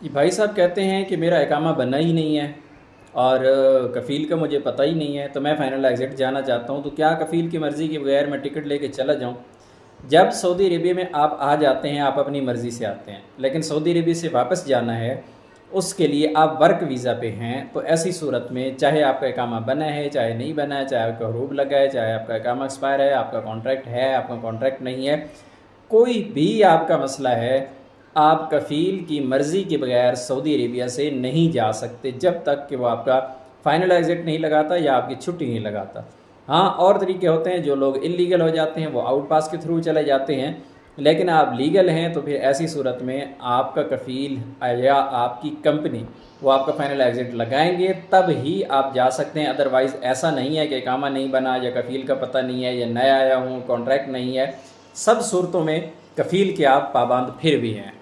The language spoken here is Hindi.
जी, भाई साहब कहते हैं कि मेरा इकामा बना ही नहीं है और कफ़ील का मुझे पता ही नहीं है, तो मैं फ़ाइनल एग्ज़िट जाना चाहता हूँ। तो क्या कफ़ील की मर्ज़ी के बगैर मैं टिकट लेके चला जाऊँ? जब सऊदी अरेबिया में आप आ जाते हैं, आप अपनी मर्ज़ी से आते हैं, लेकिन सऊदी अरेबिया से वापस जाना है, उसके लिए आप वर्क वीज़ा पे हैं। तो ऐसी सूरत में चाहे आपका इकामा बना है, चाहे नहीं बना है, चाहे आपका हरूब लगा है, चाहे आपका इकामा एक्सपायर है, आपका कॉन्ट्रैक्ट है, आपका कॉन्ट्रैक्ट नहीं है, कोई भी आपका मसला है, आप कफ़ील की मर्ज़ी के बगैर सऊदी अरेबिया से नहीं जा सकते जब तक कि वो आपका फ़ाइनल एग्ज़िट नहीं लगाता या आपकी छुट्टी नहीं लगाता। हाँ, और तरीके होते हैं, जो लोग इल्लीगल हो जाते हैं वो आउट पास के थ्रू चले जाते हैं, लेकिन आप लीगल हैं तो फिर ऐसी सूरत में आपका कफ़ील या आपकी कंपनी वो आपका फ़ाइनल एग्ज़िट लगाएंगे, तब ही आप जा सकते हैं। अदरवाइज़ ऐसा नहीं है कि इकामा नहीं बना या कफ़ील का पता नहीं है या नया आया हूँ, कॉन्ट्रैक्ट नहीं है, सब सूरतों में कफ़ील के आप पाबंद फिर भी हैं।